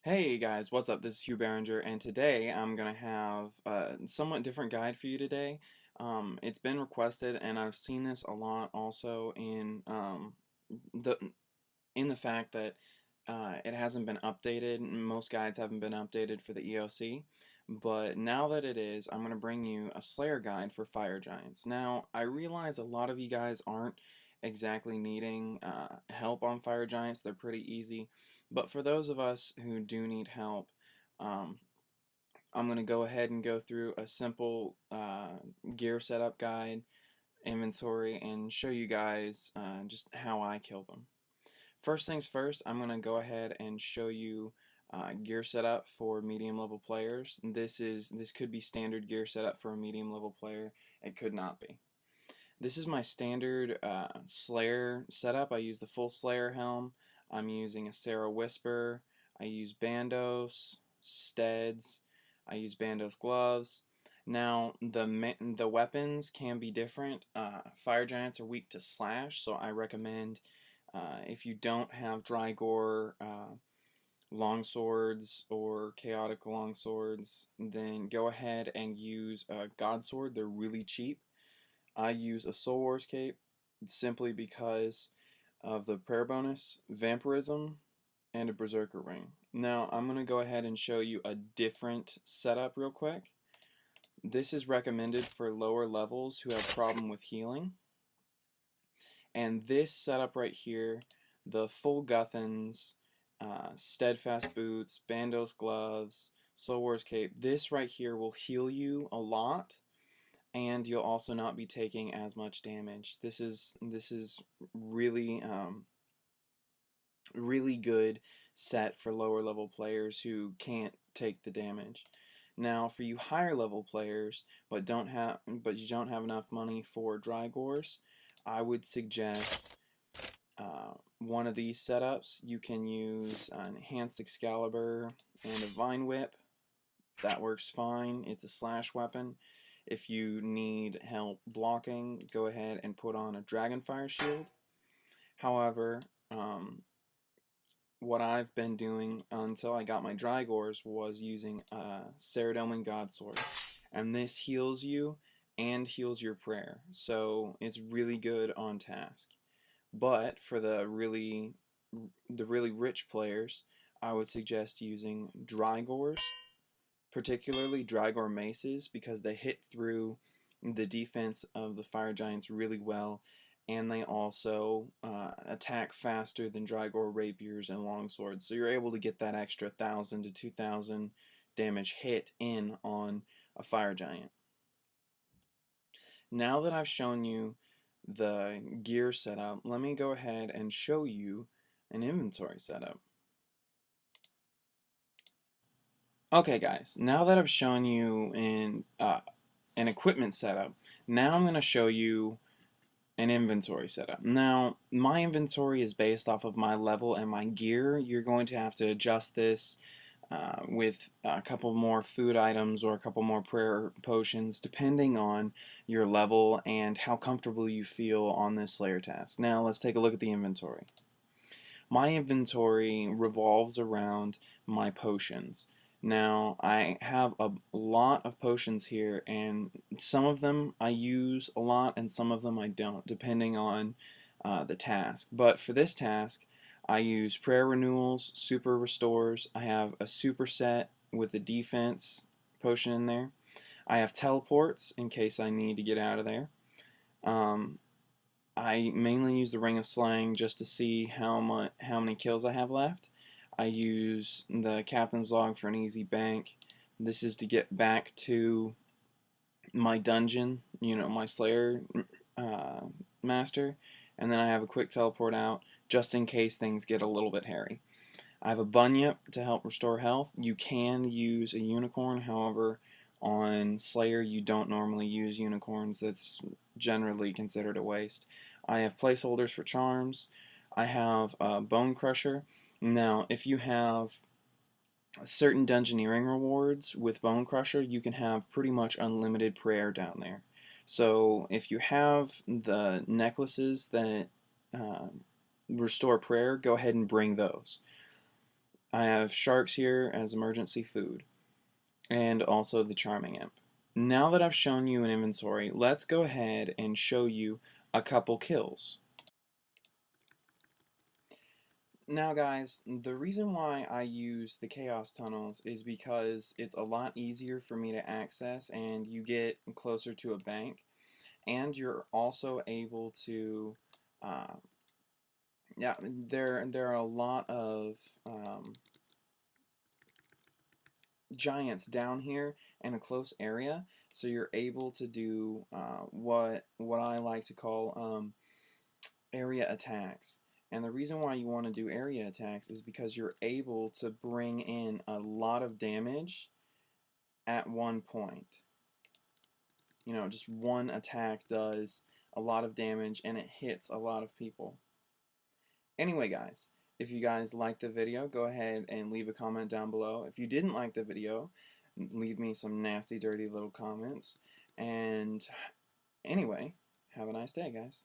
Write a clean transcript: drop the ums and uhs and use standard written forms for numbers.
Hey guys, what's up? This is Hugh Barringer, and today I'm gonna have a somewhat different guide for you today. It's been requested, and I've seen this a lot also the in the fact that it hasn't been updated. Most guides haven't been updated for the EOC, but now that it is, I'm gonna bring you a Slayer guide for fire giants. Now, I realize a lot of you guys aren't exactly needing help on fire giants. They're pretty easy. But for those of us who do need help, um, I'm going to go ahead and go through a simple gear setup guide, inventory, and show you guys just how I kill them. First things first, I'm going to go ahead and show you gear setup for medium level players. This could be standard gear setup for a medium level player. It could not be. This is my standard Slayer setup. I use the full Slayer helm. I'm using a Sarah Whisper. I use bandos, steads. I use bandos gloves. Now the weapons can be different. Fire giants are weak to slash, so I recommend if you don't have Drygore long swords or chaotic long swords, then go ahead and use a God Sword. They're really cheap. I use a Soul Wars cape simply because of the prayer bonus, vampirism, and a berserker ring. Now I'm going to go ahead and show you a different setup real quick. This is recommended for lower levels who have problem with healing. And this setup right here, the full Guthans, steadfast boots, bandos gloves, Soul Wars cape, this right here will heal you a lot, and you'll also not be taking as much damage. This is really good set for lower level players who can't take the damage. Now, for you higher level players, but you don't have enough money for Drygores, I would suggest one of these setups. You can use an Enhanced Excalibur and a Vine Whip. That works fine. It's a slash weapon. If you need help blocking, go ahead and put on a Dragonfire Shield. However, what I've been doing until I got my Drygores was using Saradomin Godsword. And this heals you and heals your prayer. So it's really good on task. But for the really rich players, I would suggest using Drygores, particularly Drygore maces, because they hit through the defense of the fire giants really well, and they also attack faster than Drygore rapiers and longswords. So you're able to get that extra 1,000 to 2,000 damage hit in on a fire giant. Now that I've shown you the gear setup, let me go ahead and show you an inventory setup. Okay guys, now that I've shown you an equipment setup, now I'm going to show you an inventory setup. Now, my inventory is based off of my level and my gear. You're going to have to adjust this with a couple more food items or a couple more prayer potions depending on your level and how comfortable you feel on this Slayer task. Now, let's take a look at the inventory. My inventory revolves around my potions. Now, I have a lot of potions here, and some of them I use a lot, and some of them I don't, depending on the task. But for this task, I use Prayer Renewals, Super Restores. I have a super set with a defense potion in there. I have teleports in case I need to get out of there. Um, I mainly use the Ring of Slaying just to see how many kills I have left. I use the Captain's Log for an easy bank. This is to get back to my dungeon, my Slayer master, and then I have a quick teleport out just in case things get a little bit hairy. I have a Bunyip to help restore health. You can use a unicorn, however, on Slayer you don't normally use unicorns. That's generally considered a waste. I have placeholders for charms. I have Bone Crusher. Now, if you have certain dungeoneering rewards with Bone Crusher, you can have pretty much unlimited prayer down there. So if you have the necklaces that restore prayer, go ahead and bring those. I have sharks here as emergency food, and also the charming imp. Now that I've shown you an inventory, let's go ahead and show you a couple kills. Now guys, the reason why I use the chaos tunnels is because it's a lot easier for me to access and you get closer to a bank, and you're also able to uh, yeah, there are a lot of giants down here in a close area, so you're able to do what I like to call area attacks. And the reason why you want to do area attacks is because you're able to bring in a lot of damage at one point. You know, just one attack does a lot of damage and it hits a lot of people. Anyway, guys, if you guys liked the video, go ahead and leave a comment down below. If you didn't like the video, leave me some nasty, dirty little comments. And anyway, have a nice day, guys.